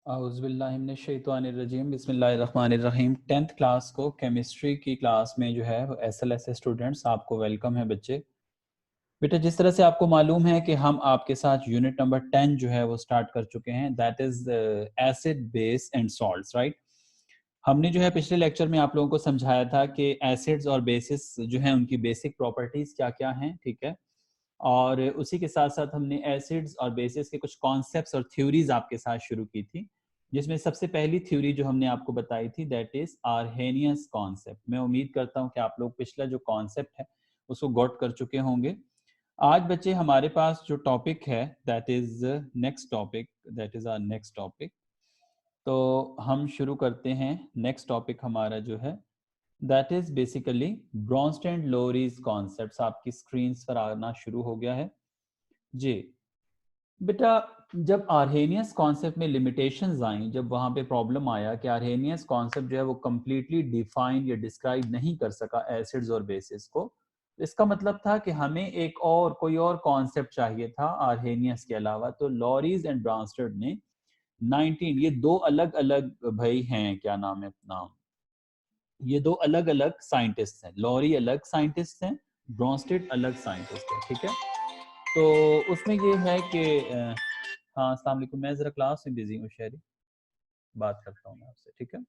औज़ुबिल्लाहिमिनश्शैतानिर्रजीम बिस्मिल्लाहिर्रहमानिर्रहीम। 10th class को chemistry की क्लास में जो है SLS स्टूडेंट्स आपको वेलकम है बच्चे। बेटा जिस तरह से आपको मालूम है कि हम आपके साथ यूनिट नंबर 10 जो है वो स्टार्ट कर चुके हैं, that is acid base and salts, right. हमने जो है पिछले लेक्चर में आप लोगों को समझाया था कि एसिड्स और बेसिस जो हैं उनकी बेसिक प्रॉपर्टीज़ क्या-क्या हैं, ठीक है। और उसी के साथ-साथ हमने एसिड्स और बेसिस के कुछ कॉन्सेप्ट्स और थ्योरीज आपके साथ शुरू की थी, जिसमें सबसे पहली थ्योरी जो हमने आपको बताई थी दैट इज़ आर्हेनियस कॉन्सेप्ट। मैं उम्मीद करता हूँ कि आप लोग पिछला जो कॉन्सेप्ट है उसको गॉट कर चुके होंगे। आज बच्चे हमारे पास जो टॉपिक है that is next topic, that is our next topic. तो हम शुरू करते हैं। नेक्स्ट टॉपिक हमारा जो है that is basically Bronsted Lowry's concepts आपकी स्क्रीन पर आना शुरू हो गया है जी। बेटा जब आर्हेनियस कॉन्सेप्ट में लिमिटेशंस आई, जब वहां पे प्रॉब्लम आया कि आर्हेनियस कॉन्सेप्ट जो है वो कंप्लीटली डिफाइन या डिस्क्राइब नहीं कर सका एसिड्स और बेसिस को, तो इसका मतलब था कि हमें एक और कोई और कॉन्सेप्ट चाहिए था आर्हेनियस के अलावा। तो लॉरीज एंड ब्रॉन्स्टेड ने 19, ये दो अलग अलग भाई हैं, क्या नाम है अपना, ये दो अलग अलग साइंटिस्ट हैं। लॉरी अलग साइंटिस्ट हैं, ब्रॉन्स्टेड अलग साइंटिस्ट है, ठीक है। तो उसमें ये है कि हाँ अस्सलाम वालेकुम, मैं जरा क्लास में बिजी हूँ शहरी, बात करता हूँ मैं आपसे, ठीक है।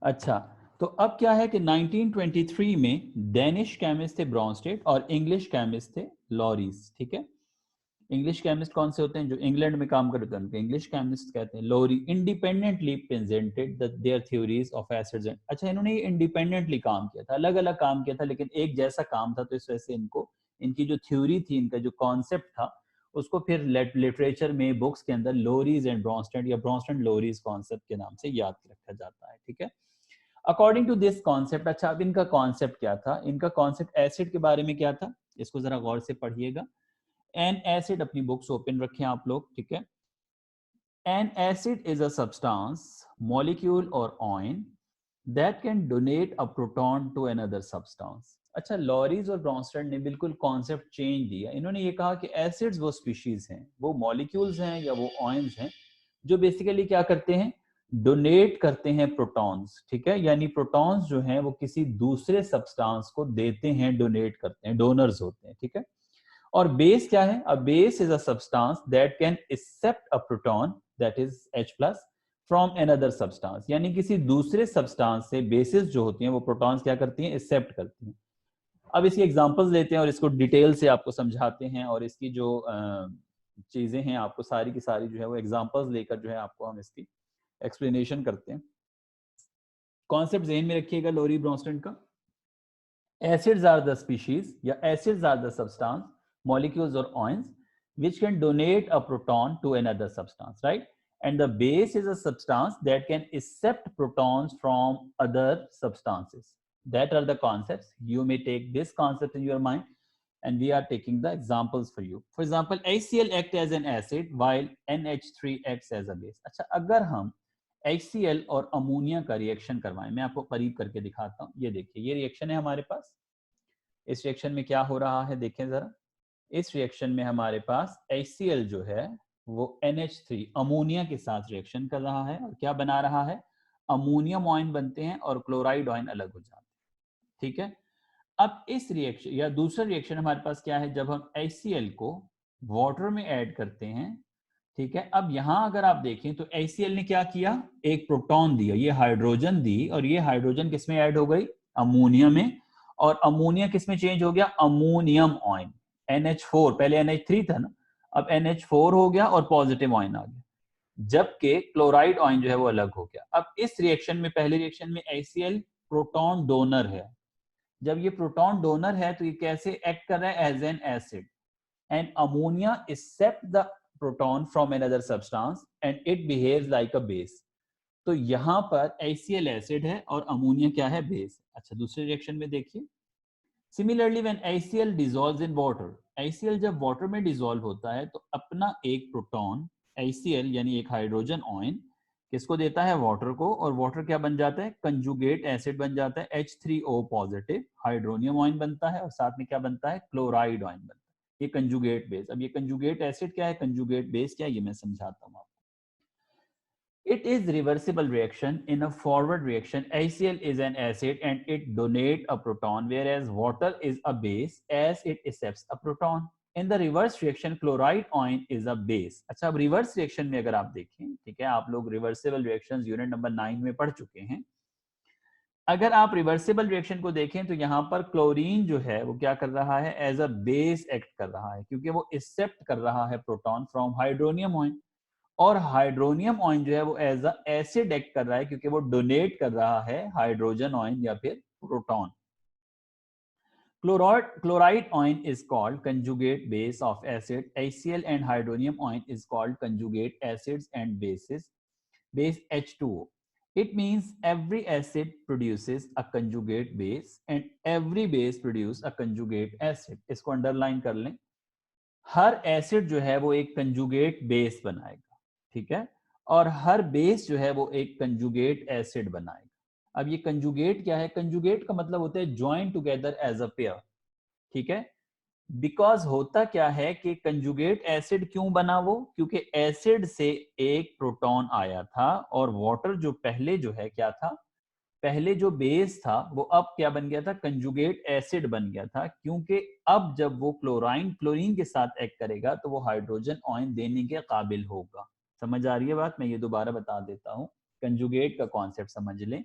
अच्छा, तो अब क्या है कि 1923 में डेनिश केमिस्ट थे ब्रॉन्स्टेड और इंग्लिश केमिस्ट थे लॉरीज, ठीक है। इंग्लिश केमिस्ट कौन से होते हैं? जो इंग्लैंड में काम करते हैं उनको इंग्लिश केमिस्ट कहते हैं। Lowry independently presented their theories of acids and, अच्छा इन्होंने ये इंडिपेंडेंटली काम किया था, अलग अलग काम किया था लेकिन एक जैसा काम था, तो इस वजह से इनको इनकी जो थ्योरी थी, इनका जो कॉन्सेप्ट था, उसको फिर लिटरेचर में बुक्स के अंदर लोरीज एंड ब्रॉन्स्टेड या ब्रॉन्स्टेड लोरीज कॉन्सेप्ट के नाम से याद रखा जाता है, ठीक है। अकॉर्डिंग टू दिस कॉन्सेप्ट, अच्छा अब इनका कॉन्सेप्ट क्या था? इनका कॉन्सेप्ट एसिड के बारे में क्या था, इसको जरा गौर से पढ़िएगा। एन एसिड, अपनी बुक्स ओपन रखें आप लोग, ठीक है। An acid is a substance, molecule और ion that can donate a proton to another substance. अच्छा, लॉरीज और ब्रॉन्स्टेड ने बिल्कुल कॉन्सेप्ट चेंज दिया। इन्होंने ये कहा कि एसिड्स वो स्पीशीज हैं, वो मॉलिक्यूल्स हैं या वो आयन्स हैं जो बेसिकली क्या करते हैं, डोनेट करते हैं प्रोटॉन्स, ठीक है। यानी प्रोटॉन्स जो हैं वो किसी दूसरे सब्सटेंस को देते हैं, डोनेट करते हैं, डोनर्स होते हैं, ठीक है। और बेस क्या है? A base is a substance that can accept a proton that is H plus from another substance. यानी किसी दूसरे सब्सटेंस से बेसिस जो होती हैं वो प्रोटॉन्स क्या करती हैं, एक्सेप्ट करती हैं। अब इसकी एग्जांपल्स लेते हैं और इसको डिटेल से आपको समझाते हैं, और इसकी जो चीजें हैं आपको सारी की सारी जो है वो एग्जांपल्स लेकर जो है आपको हम इसकी एक्सप्लेनेशन करते हैं। कॉन्सेप्ट ज़हन में रखिएगा लोरी ब्रॉन्स्टेड का। Acids are the species, या acids are the substance, molecules or ions which can donate a proton to another substance, right? And the base is a substance that can accept protons from other substances. That are the concepts. You may take this concept in your mind, and we are taking the examples for you. For example, HCl acts as an acid while NH3 acts as a base. अच्छा, अगर हम HCl और ammonia का reaction करवाएं, मैं आपको करीब करके दिखाता हूँ। ये देखिए, ये रिएक्शन है हमारे पास। इस रिएक्शन में क्या हो रहा है देखें जरा। इस रिएक्शन में हमारे पास HCl जो है वो NH3 अमोनिया के साथ रिएक्शन कर रहा है, और क्या बना रहा है, अमोनियम आयन बनते हैं और क्लोराइड आयन अलग हो जाते हैं, ठीक है। अब इस रिएक्शन या दूसरा रिएक्शन हमारे पास क्या है, जब हम HCl को वाटर में ऐड करते हैं, ठीक है। अब यहां अगर आप देखें तो HCl ने क्या किया, एक प्रोटॉन दिया, ये हाइड्रोजन दी, और ये हाइड्रोजन किसमें ऐड हो गई, अमोनिया में, और अमोनिया किसमें चेंज हो गया, अमोनियम आयन, NH4, पहले NH3 था ना, अब NH4 हो गया और पॉजिटिव आयन आ गया, जबकि क्लोराइड आयन जो है वो अलग हो गया। अब इस रिएक्शन में, पहले रिएक्शन में HCl प्रोटॉन डोनर है। जब ये प्रोटॉन डोनर है तो ये कैसे एक्ट कर रहा है, as an acid, and ammonia accept the proton from another substance and it behaves like a base. तो यहां पर HCl एसिड है और अमोनिया क्या है, बेस। अच्छा, दूसरे रिएक्शन में देखिए। Similarly when HCl dissolves in water, HCl जब वाटर में डिसॉल्व होता है तो अपना एक प्रोटॉन HCl यानी एक हाइड्रोजन आयन किसको देता है, वाटर को, और वाटर क्या बन जाता है, कंजुगेट एसिड बन जाता है, H3O पॉजिटिव हाइड्रोनियम आयन बनता है, और साथ में क्या बनता है, क्लोराइड आयन बनता है। ये कंजुगेट बेस। अब ये कंजुगेट एसिड क्या है, कंजुगेट बेस क्या है, ये मैं समझाता हूँ आपको। It is reversible reaction. In a forward reaction, HCl is an acid and it donate a proton, whereas water is a base as it accepts a proton. In the reverse reaction, chloride ion is a base. अच्छा, अब reverse reaction में अगर आप देखें, ठीक है, आप लोग रिवर्सिबल रिएक्शंस यूनिट नंबर 9 में पढ़ चुके हैं। अगर आप रिवर्सिबल रिएक्शन को देखें तो यहाँ पर क्लोरीन जो है वो क्या कर रहा है, एज अ बेस एक्ट कर रहा है, क्योंकि वो एक्सेप्ट कर रहा है प्रोटॉन फ्रॉम हाइड्रोनियम आयन। और हाइड्रोनियम आयन जो है वो एज अ एसिड एक्ट कर रहा है, क्योंकि वो डोनेट कर रहा है हाइड्रोजन आयन या फिर proton. Chloride ion is called conjugate base of acid. HCl and hydronium ion is called conjugate acids and bases. Base H2O. It means every acid produces a conjugate base and every base produce a conjugate acid. इसको underline कर लें, हर acid जो है वो एक conjugate base बनाएगा, ठीक है, और हर बेस जो है वो एक कंजुगेट एसिड बनाएगा। अब ये कंजुगेट क्या है, कंजुगेट का मतलब होता है join together as a pair, ठीक है। बिकॉज होता क्या है कि कंजुगेट एसिड क्यों बना वो, क्योंकि एसिड से एक प्रोटॉन आया था और वाटर जो पहले जो है क्या था, पहले जो बेस था वो अब क्या बन गया था, कंजुगेट एसिड बन गया था, क्योंकि अब जब वो क्लोरीन के साथ एक्ट करेगा तो वो हाइड्रोजन आयन देने के काबिल होगा। समझ आ रही है बात, मैं ये दोबारा बता देता हूँ, कंजुगेट का कॉन्सेप्ट समझ लें।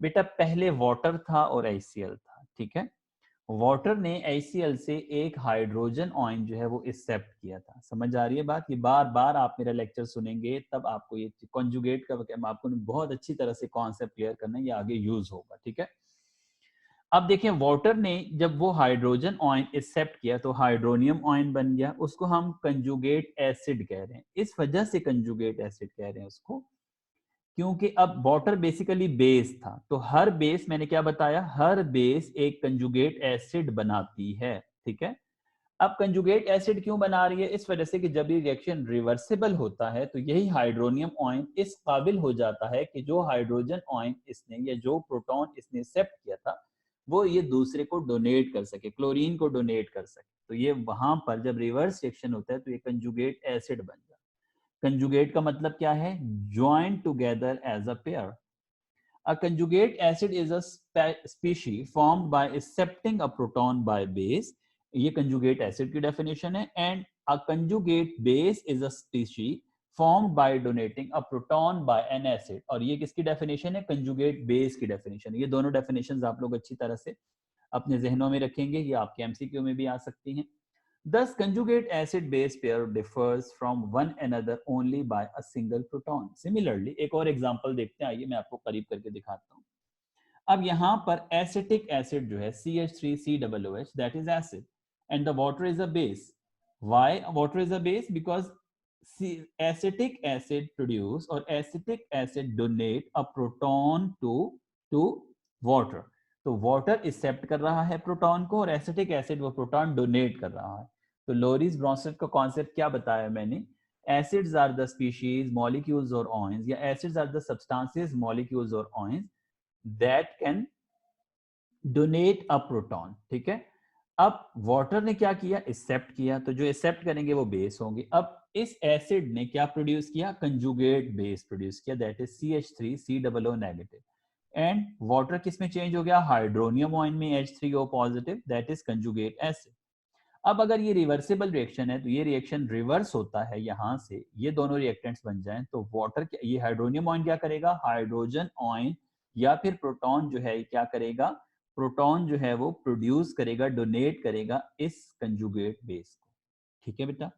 बेटा पहले वाटर था और HCl था, ठीक है, वाटर ने HCl से एक हाइड्रोजन आयन जो है वो एक्सेप्ट किया था। समझ आ रही है बात, ये बार बार आप मेरा लेक्चर सुनेंगे तब आपको ये कॉन्जुगेट का आपको बहुत अच्छी तरह से कॉन्सेप्ट क्लियर करना है, ये आगे यूज होगा, ठीक है। अब देखें, वाटर ने जब वो हाइड्रोजन आयन एक्सेप्ट किया तो हाइड्रोनियम आयन बन गया, उसको हम कंजुगेट एसिड कह रहे हैं। इस वजह से कंजुगेट एसिड कह रहे हैं उसको, क्योंकि अब वाटर बेसिकली बेस था, तो हर बेस, मैंने क्या बताया, हर बेस एक कंजुगेट एसिड बनाती है, ठीक है। अब कंजुगेट एसिड क्यों बना रही है, इस वजह से कि जब ये रिएक्शन रिवर्सिबल होता है तो यही हाइड्रोनियम आयन इस काबिल हो जाता है कि जो हाइड्रोजन आयन इसने या जो प्रोटॉन इसने एक्सेप्ट किया था वो ये दूसरे को डोनेट कर सके, क्लोरीन को डोनेट कर सके। तो ये वहां पर जब रिवर्स रिएक्शन होता है तो ये कंजुगेट एसिड बन जाता है। कंजुगेट का मतलब क्या है, join together as a pair. A conjugate acid is a species formed by accepting a proton by base. ये conjugate acid की definition है. And a conjugate base is a species formed by donating a proton by an acid. और ये किसकी definition है, conjugate base की definition. ये दोनों definitions आप लोग अच्छी तरह से अपने जहनों में रखेंगे, ये आपके MCQ में भी आ सकती हैं। Thus, conjugate acid-base pair differs from one another only by a single proton. Similarly, एक और एग्जांपल देखते हैं, आइए मैं आपको करीब करके दिखाता हूँ। अब यहाँ पर एसिटिक एसिड जो है CH3COOH, that is acid, and the water is a base. Why water is a base? Because acetic acid produce or acetic acid donate a proton to water. तो वाटर एक्सेप्ट कर रहा है proton को और acetic acid वो proton donate कर रहा है। तो लोरिस ब्रॉन्स्टेड का कॉन्सेप्ट क्या बताया मैंने, acids are the species molecules और आयंस, या acids are the substances molecules और ions that can donate a proton, ठीक है। अब वाटर ने क्या किया, एक्सेप्ट किया, तो जो एक्सेप्ट करेंगे वो बेस होंगे। अब इस एसिड ने क्या प्रोड्यूस किया, कंजुगेट बेस प्रोड्यूस किया, that is CH3COO negative. And water किस में चेंज हो गया, हाइड्रोनियम आयन में H3O positive, that is conjugate acid. अब अगर ये रिवर्सिबल रिएक्शन है तो ये रिएक्शन रिवर्स होता है, यहां से ये दोनों रिएक्टेंट्स बन जाएं तो वाटर, ये हाइड्रोनियम आयन क्या करेगा, हाइड्रोजन आयन या फिर प्रोटॉन जो है क्या करेगा, प्रोटॉन जो है वो प्रोड्यूस करेगा, डोनेट करेगा इस कंजुगेट बेस को, ठीक है बेटा।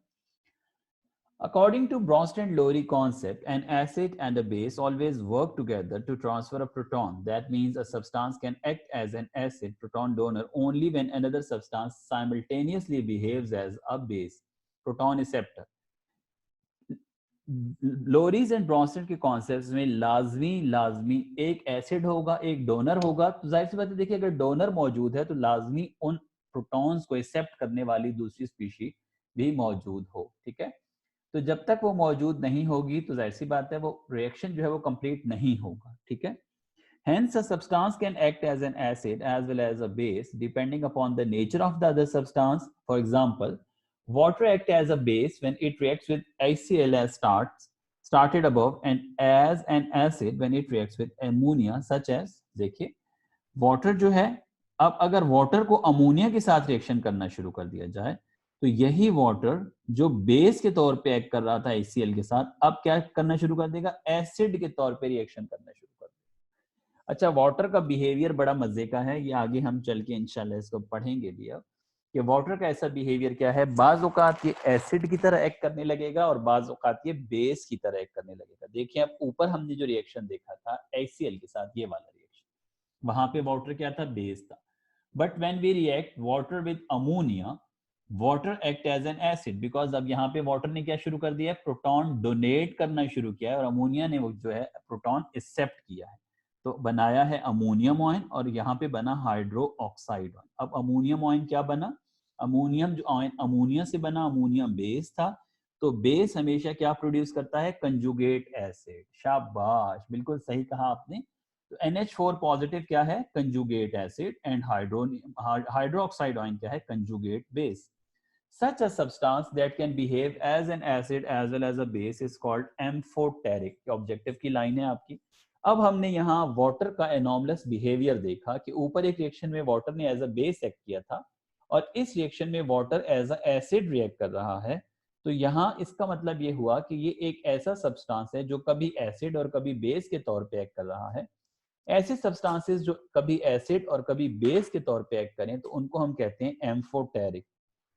According to Bronsted-Lowry concept, an acid and a base always work together to transfer a proton. That means a substance can act as an acid proton donor only when another substance simultaneously behaves as a base proton acceptor. Lowry's and Bronsted के concepts में लाजमी एक acid होगा, एक donor होगा। तो जाहिर सी बात है, देखिए अगर डोनर मौजूद है तो लाजमी उन प्रोटॉन्स को एक्सेप्ट करने वाली दूसरी स्पीशी भी मौजूद हो, ठीक है। तो जब तक वो मौजूद नहीं होगी तो जाहिर सी बात है वो रिएक्शन जो है वो कंप्लीट नहीं होगा, ठीक है। Hence, a substance can act as an acid as well as a base depending upon the nature of the other substance. For example, Water act as a base when it reacts with HCl as started above and as an acid when it reacts with ammonia such as, देखिए water जो है, अब अगर water को ammonia के साथ reaction करना शुरू कर दिया जाए तो यही वाटर जो बेस के तौर पे एक्ट कर रहा था HCl के साथ, अब क्या करना शुरू कर देगा, एसिड के तौर पे रिएक्शन करना शुरू कर देगा। अच्छा, वाटर का बिहेवियर बड़ा मजे का है, ये आगे हम चल के इंशाल्लाह इसको पढ़ेंगे भी। अब कि वाटर का ऐसा बिहेवियर क्या है, बाज औकात ये एसिड की तरह एक्ट करने लगेगा और बाज औकात ये बेस की तरह एक्ट करने लगेगा। देखिए अब ऊपर हमने जो रिएक्शन देखा था HCl के साथ, ये वाला रिएक्शन, वहां पे वाटर क्या था, बेस था। But when we react water with ammonia, water act as an acid, because अब यहाँ पे वाटर ने क्या शुरू कर दिया है, प्रोटॉन डोनेट करना शुरू किया है और अमोनिया ने वो जो है प्रोटॉन एक्सेप्ट किया है, तो बनाया है अमोनियम ऑयन और यहाँ पे बना हाइड्रो ऑक्साइड ऑयन। अब अमोनियम ऑयन क्या बना, अमोनियम जो ऑयन अमोनिया से बना, अमोनियम बेस था, तो बेस हमेशा क्या प्रोड्यूस करता है, कंजुगेट एसिड। शाबाश, बिल्कुल सही कहा आपने। तो NH4 पॉजिटिव क्या है, conjugate acid, and hydroxide ion क्या है, conjugate base. Such a substance that can behave as an acid as well as a base is called amphoteric। Objective की लाइन है आपकी। अब हमने यहाँ वाटर का एनॉमलस बिहेवियर देखा कि ऊपर एक रिएक्शन में वाटर ने एज अ बेस एक्ट किया था और इस रिएक्शन में water as a acid react कर रहा है। तो यहाँ इसका मतलब ये हुआ कि ये एक ऐसा सब्सटेंस है जो कभी एसिड और कभी बेस के तौर पे एक्ट कर रहा है। ऐसे सब्सटेंसेस जो कभी एसिड और कभी बेस के तौर पे एक्ट करें तो उनको हम कहते हैं amphoteric.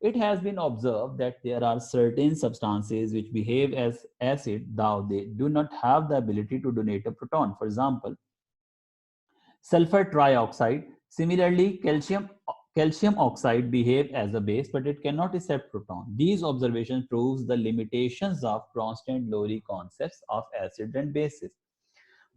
It has been observed that there are certain substances which behave as acid, though they do not have the ability to donate a proton. For example, sulfur trioxide. Similarly, calcium oxide behave as a base, but it cannot accept proton. These observations proves the limitations of Bronsted-Lowry concepts of acid and bases.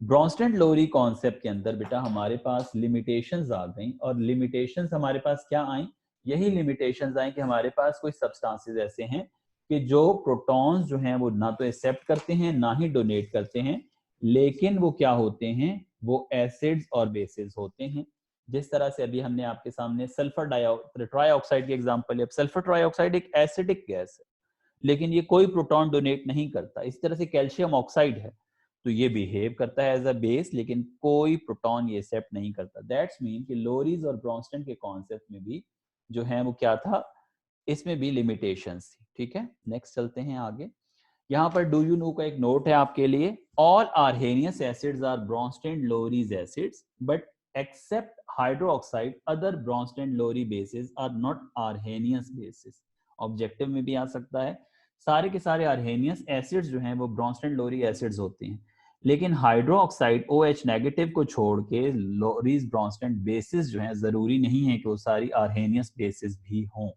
Bronsted Lowry concept के अंदर बेटा हमारे पास limitations आ गई, और limitations हमारे पास क्या आई, यही limitations आई कि हमारे पास कोई सब्सटेंसेस ऐसे हैं कि जो प्रोटॉन्स जो हैं वो ना तो एक्सेप्ट करते हैं ना ही डोनेट करते हैं, लेकिन वो क्या होते हैं, वो एसिड्स और बेसिस होते हैं। जिस तरह से अभी हमने आपके सामने सल्फर ट्राइऑक्साइड की एग्जांपल है। सल्फर ट्राइऑक्साइड एक एसिडिक गैस है लेकिन ये कोई प्रोटॉन डोनेट नहीं करता। इस तरह से कैल्शियम ऑक्साइड है, तो ये बिहेव करता है एज अ बेस लेकिन कोई प्रोटॉन ये एक्सेप्ट नहीं करता। दैट्स मीन कि लोरीज और ब्रॉन्स्टन के कॉन्सेप्ट में भी जो है वो क्या था, इसमें भी लिमिटेशंस थी। ठीक है, नेक्स्ट चलते हैं आगे। यहाँ पर डू यू नो का एक नोट है आपके लिए। All Arrhenius acids are Bronsted Lowry's acids but except hydroxide other Bronsted Lowry bases are not Arrhenius bases. Objective में भी आ सकता है। सारे के सारे आर्हेनियस एसिड्स जो हैं वो ब्रॉन्स्टन लोरी एसिड्स होते हैं, लेकिन हाइड्रोक्साइड OH नेगेटिव को छोड़ के लोरीज ब्रॉन्स्टन बेसिस जो हैं जरूरी नहीं है कि वो सारी आर्हेनियस बेसिस भी हों।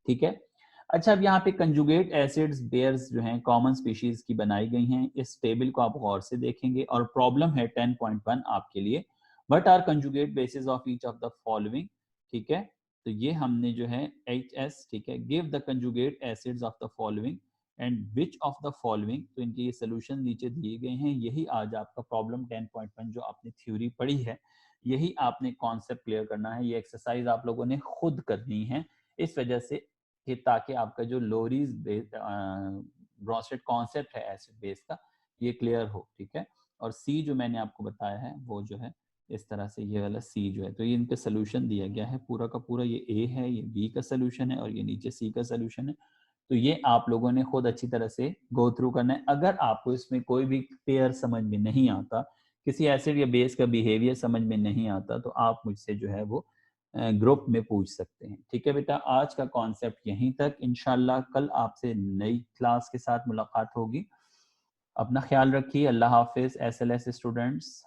ठीक है। अच्छा, अब यहाँ पे कंजुगेट एसिड्स बेयर्स जो हैं कॉमन स्पीशीज की बनाई गई हैं। इस टेबल को आप गौर से देखेंगे और प्रॉब्लम है 10.1 आपके लिए। What are conjugate bases of each of the following. ठीक है, तो ये हमने जो है HS, ठीक है, give the conjugate acids of the following and which of the following. तो इनके ये सोल्यूशन नीचे दिए गए हैं। यही आज आपका प्रॉब्लम 10.1 जो आपने थ्योरी पढ़ी है, यही आपने कॉन्सेप्ट क्लियर करना है। ये एक्सरसाइज आप लोगों ने खुद करनी है इस वजह से कि ताकि आपका जो लोरीज ब्रॉन्स्टेड कॉन्सेप्ट है एसिड बेस का, ये क्लियर हो। ठीक है, और C जो मैंने आपको बताया है वो जो है इस तरह से, ये वाला C जो है, तो ये इनका सोल्यूशन दिया गया है पूरा का पूरा। ये A है, ये B का सोल्यूशन है और ये नीचे C का सोल्यूशन है। तो ये आप लोगों ने खुद अच्छी तरह से गो थ्रू करना है। अगर आपको इसमें कोई भी पेयर समझ में नहीं आता, किसी एसिड या बेस का बिहेवियर समझ में नहीं आता, तो आप मुझसे जो है वो ग्रुप में पूछ सकते हैं। ठीक है बेटा, आज का कॉन्सेप्ट यहीं तक। इंशाल्लाह कल आपसे नई क्लास के साथ मुलाकात होगी। अपना ख्याल रखिए। अल्लाह हाफिज SLS स्टूडेंट्स।